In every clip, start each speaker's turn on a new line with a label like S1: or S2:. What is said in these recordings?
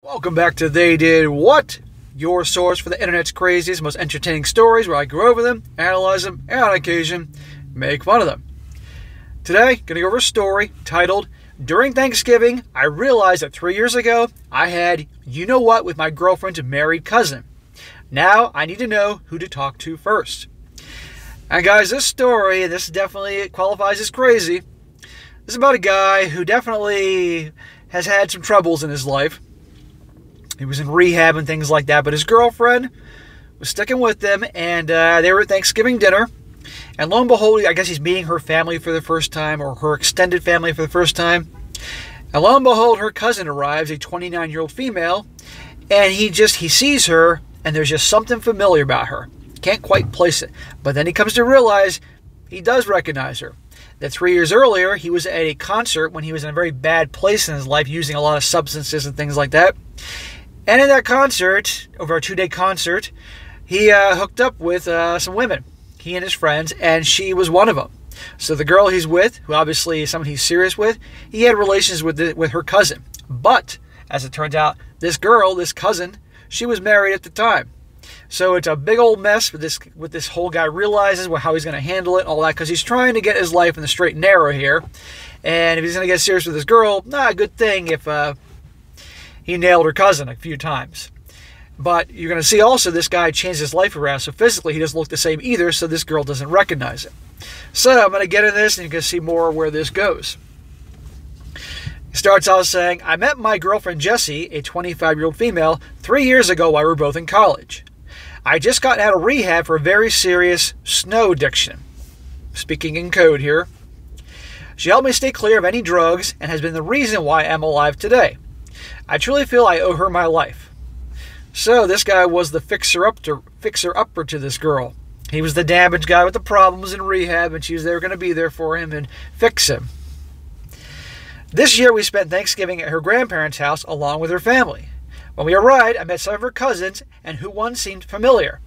S1: Welcome back to They Did What? Your source for the internet's craziest, most entertaining stories where I go over them, analyze them, and on occasion, make fun of them. Today, going to go over a story titled, During Thanksgiving, I realized that 3 years ago, I had you-know-what with my girlfriend's married cousin. Now, I need to know who to talk to first. And guys, this story, this definitely qualifies as crazy. This is about a guy who definitely has had some troubles in his life. He was in rehab and things like that, but his girlfriend was sticking with them, and they were at Thanksgiving dinner. And lo and behold, I guess he's meeting her family for the first time, or her extended family for the first time. And lo and behold, her cousin arrives, a 29-year-old female, and he sees her, and there's just something familiar about her. Can't quite place it. But then he comes to realize he does recognize her. That 3 years earlier, he was at a concert when he was in a very bad place in his life, using a lot of substances and things like that. And in that concert, over a 2-day concert, he hooked up with some women, he and his friends, and she was one of them. So the girl he's with, who obviously is someone he's serious with, he had relations with her cousin. But, as it turns out, this girl, this cousin, she was married at the time. So it's a big old mess with this whole guy realizes how he's going to handle it, all that, because he's trying to get his life in the straight and narrow here. And if he's going to get serious with this girl, not a good thing if he nailed her cousin a few times. But you're going to see also this guy changed his life around, so physically he doesn't look the same either, so this girl doesn't recognize him. So I'm going to get in this and you're going to see more where this goes. He starts out saying, I met my girlfriend Jessie, a 25-year-old female, 3 years ago while we were both in college. I had just gotten out of rehab for a very serious snow addiction. Speaking in code here. She helped me stay clear of any drugs and has been the reason why I'm alive today. I truly feel I owe her my life. So this guy was the fixer-upper to this girl. He was the damaged guy with the problems in rehab, and she was there going to be there for him and fix him. This year we spent Thanksgiving at her grandparents' house along with her family. When we arrived, I met some of her cousins, and who one seemed familiar.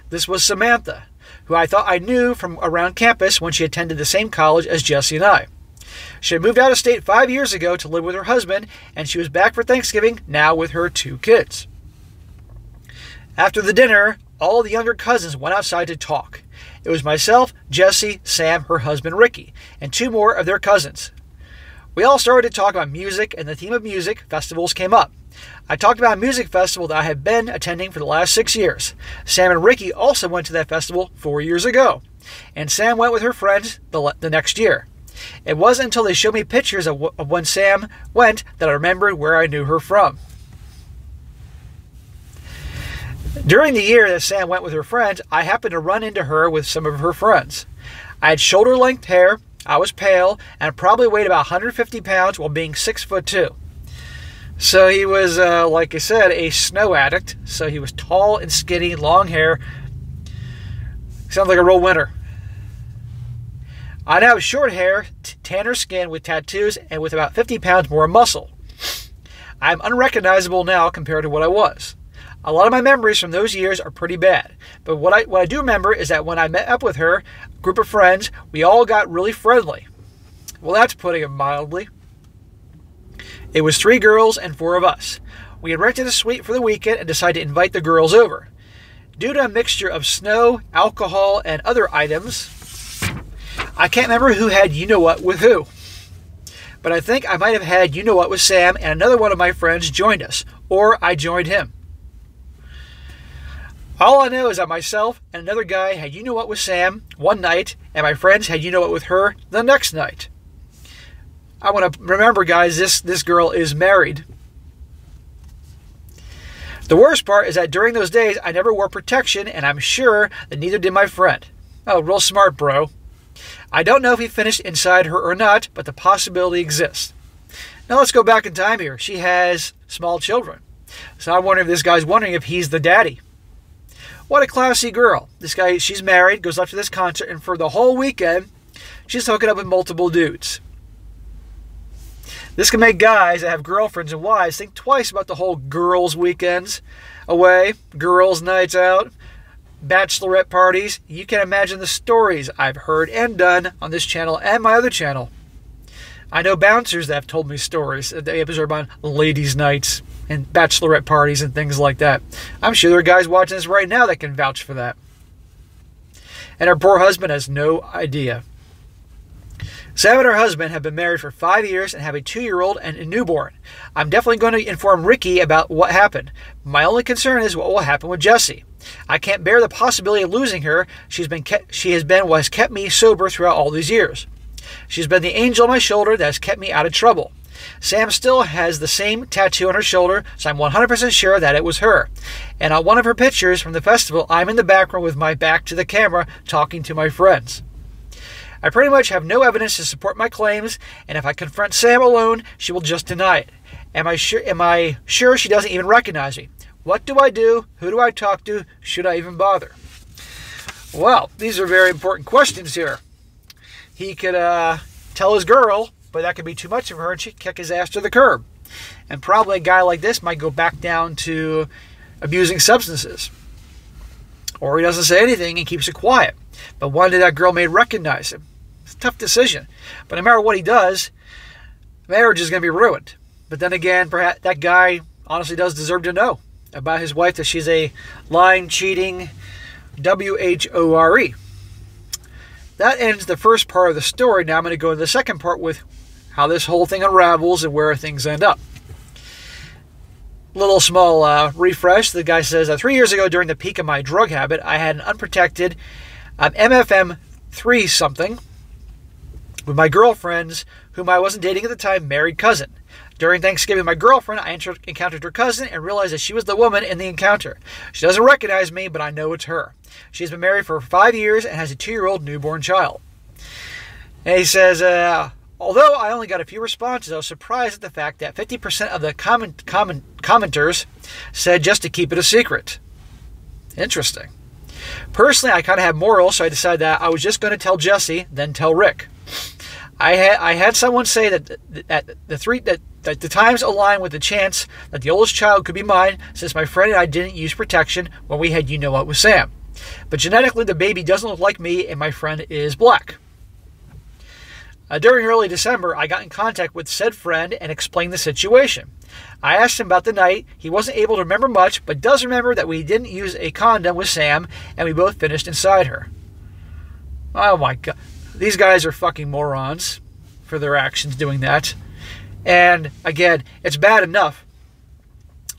S1: This was Samantha, who I thought I knew from around campus when she attended the same college as Jessie and I. She had moved out of state 5 years ago to live with her husband, and she was back for Thanksgiving, now with her 2 kids. After the dinner, all the younger cousins went outside to talk. It was myself, Jessie, Sam, her husband Ricky, and 2 more of their cousins. We all started to talk about music, and the theme of music festivals came up. I talked about a music festival that I have been attending for the last 6 years. Sam and Ricky also went to that festival 4 years ago, and Sam went with her friends the next year. It wasn't until they showed me pictures of when Sam went that I remembered where I knew her from. During the year that Sam went with her friends, I happened to run into her with some of her friends. I had shoulder-length hair, I was pale, and probably weighed about 150 pounds while being 6'2". So he was, like I said, a snow addict. So he was tall and skinny, long hair. Sounds like a real winter. I now have short hair, tanner skin with tattoos, and with about 50 pounds more muscle. I'm unrecognizable now compared to what I was. A lot of my memories from those years are pretty bad. But what I do remember is that when I met up with her, a group of friends, we all got really friendly. Well, that's putting it mildly. It was 3 girls and 4 of us. We had rented a suite for the weekend and decided to invite the girls over. Due to a mixture of snow, alcohol, and other items, I can't remember who had you-know-what with who. But I think I might have had you-know-what with Sam, and another one of my friends joined us. Or I joined him. All I know is that myself and another guy had you-know-what with Sam one night, and my friends had you-know-what with her the next night. I want to remember, guys, this girl is married. The worst part is that during those days, I never wore protection, and I'm sure that neither did my friend. Oh, real smart, bro. I don't know if he finished inside her or not, but the possibility exists. Now let's go back in time here. She has small children. So I'm wondering if this guy's wondering if he's the daddy. What a classy girl. This guy, she's married, goes up to this concert, and for the whole weekend, she's hooking up with multiple dudes. This can make guys that have girlfriends and wives think twice about the whole girls' weekends away, girls' nights out, bachelorette parties. You can imagine the stories I've heard and done on this channel and my other channel. I know bouncers that have told me stories. They episode on ladies' nights and bachelorette parties and things like that. I'm sure there are guys watching this right now that can vouch for that. And her poor husband has no idea. Sam and her husband have been married for 5 years and have a 2-year-old and a newborn. I'm definitely going to inform Ricky about what happened. My only concern is what will happen with Jessie. I can't bear the possibility of losing her. She has been what has kept me sober throughout all these years. She's been the angel on my shoulder that has kept me out of trouble. Sam still has the same tattoo on her shoulder, so I'm 100% sure that it was her. And on one of her pictures from the festival, I'm in the background with my back to the camera talking to my friends. I pretty much have no evidence to support my claims, and if I confront Sam alone, she will just deny it. Am I sure she doesn't even recognize me? What do I do? Who do I talk to? Should I even bother? Well, these are very important questions here. He could tell his girl, but that could be too much of her, and she'd kick his ass to the curb. And probably a guy like this might go back down to abusing substances. Or he doesn't say anything and keeps it quiet. But one day that girl may recognize him. It's a tough decision. But no matter what he does, marriage is going to be ruined. But then again, perhaps that guy honestly does deserve to know about his wife, that she's a lying, cheating WHORE. That ends the first part of the story. Now I'm going to go into the second part with how this whole thing unravels and where things end up. Little small refresh. The guy says, 3 years ago during the peak of my drug habit, I had an unprotected MFM 3-something with my girlfriend's, whom I wasn't dating at the time, married cousin. During Thanksgiving, my girlfriend, I encountered her cousin and realized that she was the woman in the encounter. She doesn't recognize me, but I know it's her. She's been married for 5 years and has a 2-year-old newborn child. And he says, although I only got a few responses, I was surprised at the fact that 50% of the commenters said just to keep it a secret. Interesting. Personally, I kind of had morals, so I decided that I was just going to tell Jessie, then tell Rick. I had someone say that the times align with the chance that the oldest child could be mine, since my friend and I didn't use protection when we had you-know-what with Sam. But genetically, the baby doesn't look like me, and my friend is black. During early December, I got in contact with said friend and explained the situation. I asked him about the night. He wasn't able to remember much, but does remember that we didn't use a condom with Sam, and we both finished inside her. Oh my God. These guys are fucking morons for their actions doing that. And again, it's bad enough.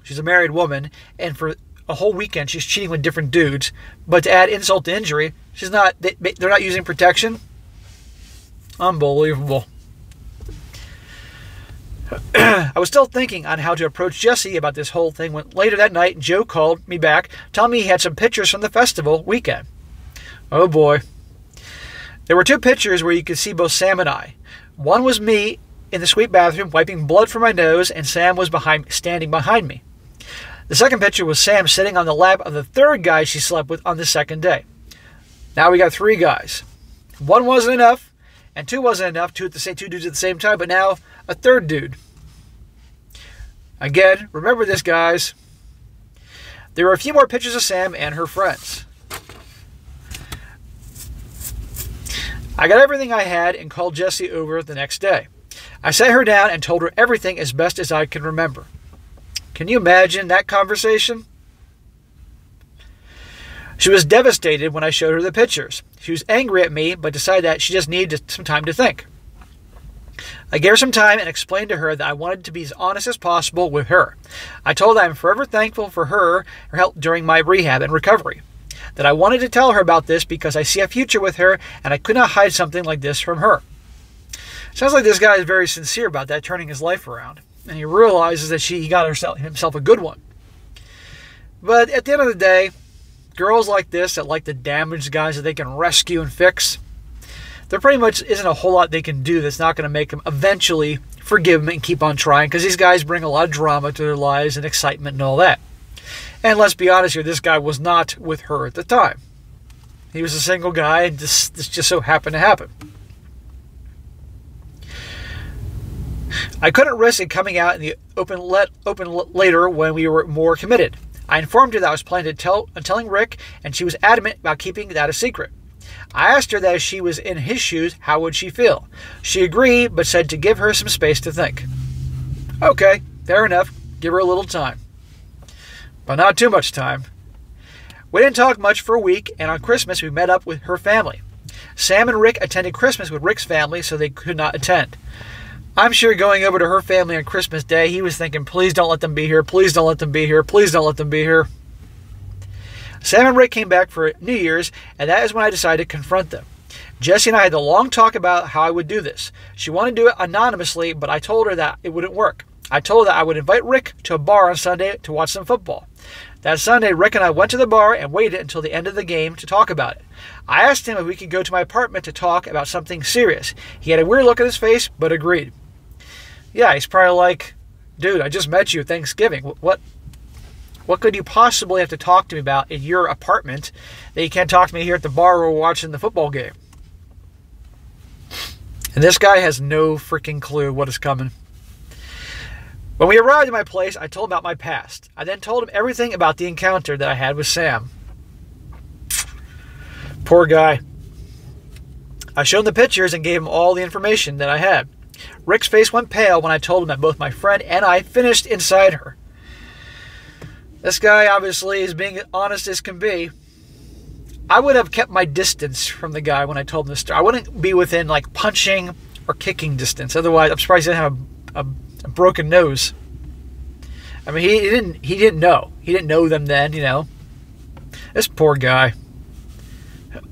S1: She's a married woman, and for a whole weekend she's cheating with different dudes. But to add insult to injury, they're not using protection. Unbelievable. I was still thinking on how to approach Jessie about this whole thing when later that night Joe called me back, telling me he had some pictures from the festival weekend. Oh boy. There were 2 pictures where you could see both Sam and I. One was me in the suite bathroom wiping blood from my nose, and Sam was standing behind me. The second picture was Sam sitting on the lap of the 3rd guy she slept with on the 2nd day. Now we got 3 guys. 1 wasn't enough, and 2 wasn't enough, 2 dudes at the same time, but now a 3rd dude. Again, remember this, guys. There were a few more pictures of Sam and her friends. I got everything I had and called Jessie over the next day. I sat her down and told her everything as best as I can remember. Can you imagine that conversation? She was devastated when I showed her the pictures. She was angry at me, but decided that she just needed some time to think. I gave her some time and explained to her that I wanted to be as honest as possible with her. I told her I'm forever thankful for her help during my rehab and recovery. That I wanted to tell her about this because I see a future with her and I could not hide something like this from her. Sounds like this guy is very sincere about that, turning his life around. And he realizes that he got himself a good one. But at the end of the day, girls like this that like the damaged guys that they can rescue and fix, there pretty much isn't a whole lot they can do that's not going to make them eventually forgive them and keep on trying, because these guys bring a lot of drama to their lives and excitement and all that. And let's be honest here, this guy was not with her at the time. He was a single guy, and this just so happened to happen. I couldn't risk it coming out in the open later when we were more committed. I informed her that I was planning on telling Rick, and she was adamant about keeping that a secret. I asked her that if she was in his shoes, how would she feel? She agreed, but said to give her some space to think. Okay, fair enough. Give her a little time. But not too much time. We didn't talk much for a week, and on Christmas we met up with her family. Sam and Rick attended Christmas with Rick's family, so they could not attend. I'm sure going over to her family on Christmas Day, he was thinking, please don't let them be here, please don't let them be here, please don't let them be here. Sam and Rick came back for New Year's, and that is when I decided to confront them. Jessie and I had a long talk about how I would do this. She wanted to do it anonymously, but I told her that it wouldn't work. I told her that I would invite Rick to a bar on Sunday to watch some football. That Sunday, Rick and I went to the bar and waited until the end of the game to talk about it. I asked him if we could go to my apartment to talk about something serious. He had a weird look on his face, but agreed. Yeah, he's probably like, dude, I just met you at Thanksgiving. What could you possibly have to talk to me about in your apartment that you can't talk to me here at the bar or watching the football game? And this guy has no freaking clue what is coming. When we arrived at my place, I told him about my past. I then told him everything about the encounter that I had with Sam. Poor guy. I showed him the pictures and gave him all the information that I had. Rick's face went pale when I told him that both my friend and I finished inside her. This guy obviously is being honest as can be. I would have kept my distance from the guy when I told him this story. I wouldn't be within like punching or kicking distance. Otherwise, I'm surprised he didn't have a broken nose. I mean, he didn't know. He didn't know them then, you know. This poor guy.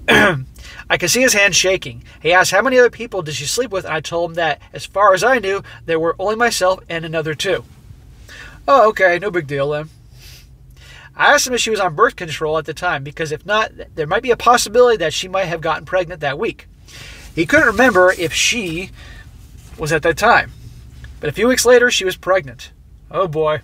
S1: I could see his hand shaking. He asked how many other people did she sleep with, and I told him that, as far as I knew, there were only myself and another two. Oh, okay, no big deal then. I asked him if she was on birth control at the time, because if not, there might be a possibility that she might have gotten pregnant that week. He couldn't remember if she was at that time. But a few weeks later, she was pregnant. Oh boy.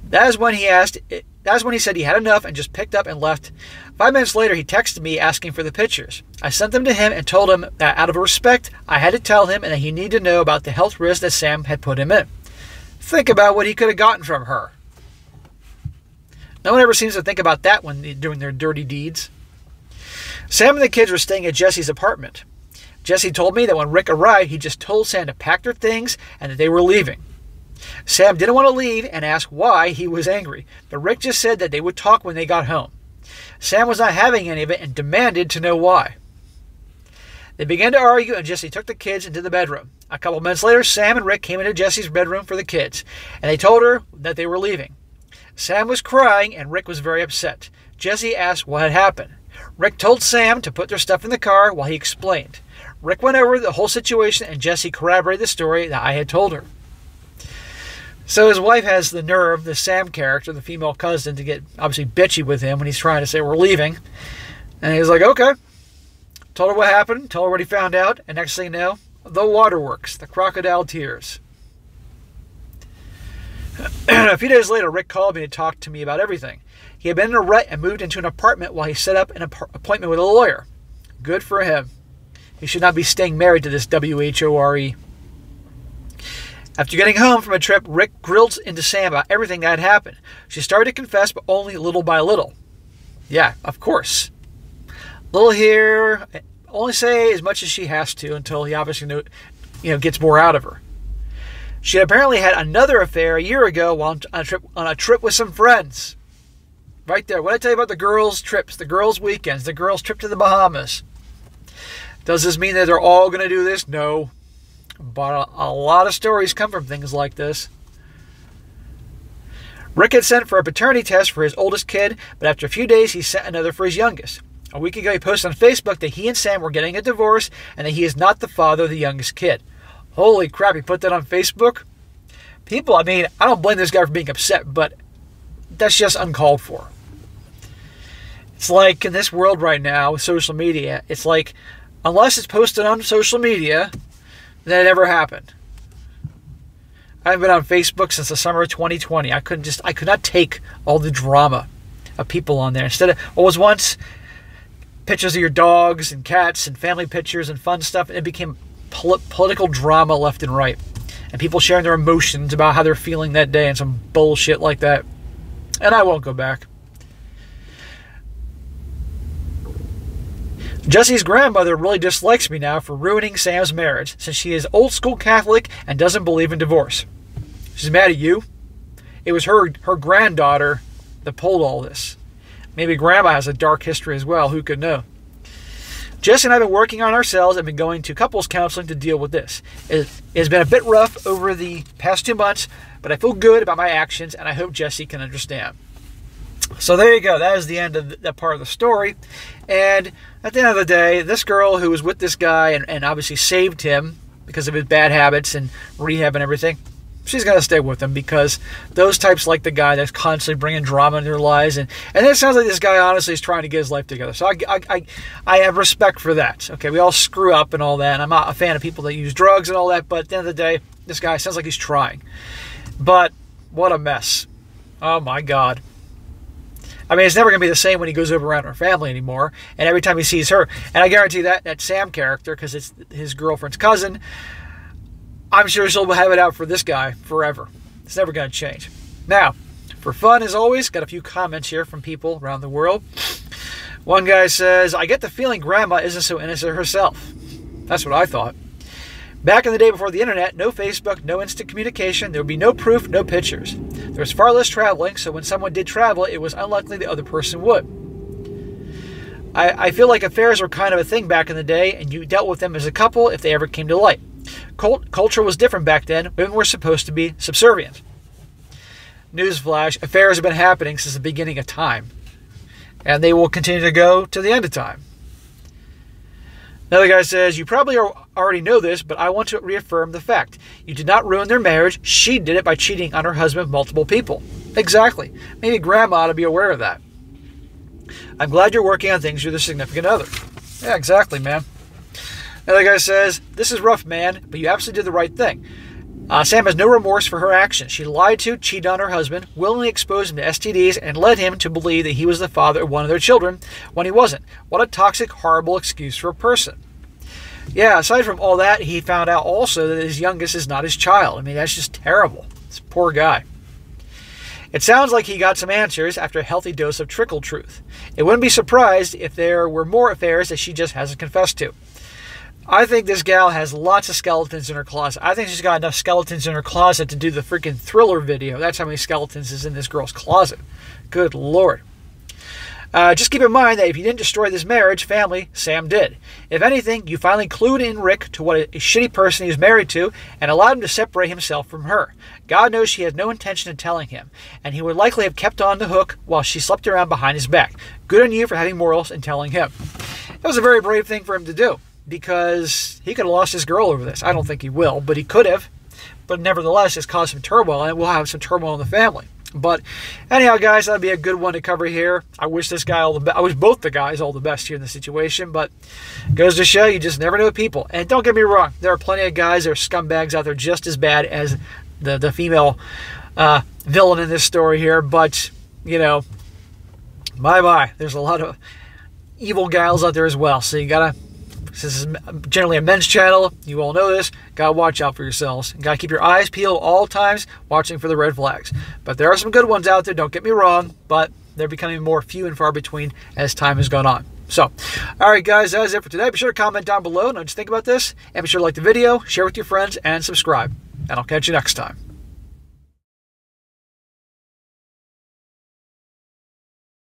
S1: That is when he said he had enough and just picked up and left. 5 minutes later, he texted me asking for the pictures. I sent them to him and told him that out of respect, I had to tell him and that he needed to know about the health risk that Sam had put him in. Think about what he could have gotten from her. No one ever seems to think about that when they're doing their dirty deeds. Sam and the kids were staying at Jessie's apartment. Jessie told me that when Rick arrived, he just told Sam to pack their things and that they were leaving. Sam didn't want to leave and asked why he was angry, but Rick just said that they would talk when they got home. Sam was not having any of it and demanded to know why. They began to argue and Jessie took the kids into the bedroom. A couple minutes later, Sam and Rick came into Jessie's bedroom for the kids, and they told her that they were leaving. Sam was crying and Rick was very upset. Jessie asked what had happened. Rick told Sam to put their stuff in the car while he explained. Rick went over the whole situation and Jessie corroborated the story that I had told her. So his wife has the nerve, the Sam character, the female cousin, to get obviously bitchy with him when he's trying to say we're leaving. And he's like, okay. Told her what happened, told her what he found out, and next thing you know, the waterworks, the crocodile tears. A few days later, Rick called me to talk to me about everything. He had been in a rut and moved into an apartment while he set up an appointment with a lawyer. Good for him. He should not be staying married to this WHORE. After getting home from a trip, Rick grilled into Sam about everything that had happened. She started to confess, but only little by little. Yeah, of course. Little here, only say as much as she has to until he obviously gets more out of her. She apparently had another affair a year ago while on a trip with some friends. Right there. What did I tell you about the girls' trips, the girls' weekends, the girls' trip to the Bahamas? Does this mean that they're all going to do this? No. But a lot of stories come from things like this. Rick had sent for a paternity test for his oldest kid, but after a few days he sent another for his youngest. A week ago he posted on Facebook that he and Sam were getting a divorce and that he is not the father of the youngest kid. Holy crap, he put that on Facebook? People, I mean, I don't blame this guy for being upset, but that's just uncalled for. It's like in this world right now with social media, it's like, unless it's posted on social media, then it never happened. I haven't been on Facebook since the summer of 2020. I could not take all the drama of people on there. Instead of what was once pictures of your dogs and cats and family pictures and fun stuff, it became political drama left and right. And people sharing their emotions about how they're feeling that day and some bullshit like that. And I won't go back. Jessie's grandmother really dislikes me now for ruining Sam's marriage, since she is old school Catholic and doesn't believe in divorce. She's mad at you. It was her granddaughter that pulled all this. Maybe Grandma has a dark history as well. Who could know? Jess and I have been working on ourselves and been going to couples counseling to deal with this. It has been a bit rough over the past 2 months, but I feel good about my actions, and I hope Jessie can understand. So there you go. That is the end of that part of the story. And at the end of the day, this girl who was with this guy and obviously saved him because of his bad habits and rehab and everything, she's got to stay with him, because those types like the guy that's constantly bringing drama into their lives. And it sounds like this guy honestly is trying to get his life together. So I have respect for that. Okay, we all screw up and all that. And I'm not a fan of people that use drugs and all that. But at the end of the day, this guy sounds like he's trying. But what a mess. Oh, my God. I mean, it's never going to be the same when he goes over around her family anymore. And every time he sees her, and I guarantee that Sam character, because it's his girlfriend's cousin, I'm sure she'll have it out for this guy forever. It's never going to change. Now, for fun, as always, got a few comments here from people around the world. One guy says, I get the feeling Grandma isn't so innocent herself. That's what I thought. Back in the day before the internet, no Facebook, no instant communication, there would be no proof, no pictures. There was far less traveling, so when someone did travel, it was unlikely the other person would. I feel like affairs were kind of a thing back in the day, and you dealt with them as a couple if they ever came to light. Culture was different back then. Women were supposed to be subservient. Newsflash, affairs have been happening since the beginning of time. And they will continue to go to the end of time. Another guy says, you probably already know this, but I want to reaffirm the fact. You did not ruin their marriage. She did it by cheating on her husband with multiple people. Exactly. Maybe Grandma ought to be aware of that. I'm glad you're working on things with a significant other. Yeah, exactly, man. Another guy says, this is rough, man, but you absolutely did the right thing. Sam has no remorse for her actions. She lied to, cheated on her husband, willingly exposed him to STDs, and led him to believe that he was the father of one of their children when he wasn't. What a toxic, horrible excuse for a person. Yeah, aside from all that, he found out also that his youngest is not his child. I mean, that's just terrible. This poor guy. It sounds like he got some answers after a healthy dose of trickle truth. It wouldn't be surprised if there were more affairs that she just hasn't confessed to. I think this gal has lots of skeletons in her closet. I think she's got enough skeletons in her closet to do the freaking Thriller video. That's how many skeletons is in this girl's closet. Good Lord. Just keep in mind that if you didn't destroy this marriage, family, Sam did. If anything, you finally clued in Rick to what a shitty person he was married to and allowed him to separate himself from her. God knows she had no intention of telling him, and he would likely have kept on the hook while she slept around behind his back. Good on you for having morals and telling him. It was a very brave thing for him to do, because he could have lost his girl over this. I don't think he will, but he could have. But nevertheless, it's caused some turmoil, and we'll have some turmoil in the family. But anyhow, guys, that'd be a good one to cover here. I wish this guy all the best. I wish both the guys all the best here in the situation, but it goes to show you just never know people. And don't get me wrong, there are plenty of guys that are scumbags out there just as bad as the female villain in this story here. But, you know, my, there's a lot of evil gals out there as well. So you gotta, this is generally a men's channel, you all know this, gotta watch out for yourselves. You gotta keep your eyes peeled all times, watching for the red flags. But there are some good ones out there, don't get me wrong, but they're becoming more few and far between as time has gone on. So, alright guys, that is it for today. Be sure to comment down below and what you think about this, and be sure to like the video, share with your friends, and subscribe. And I'll catch you next time.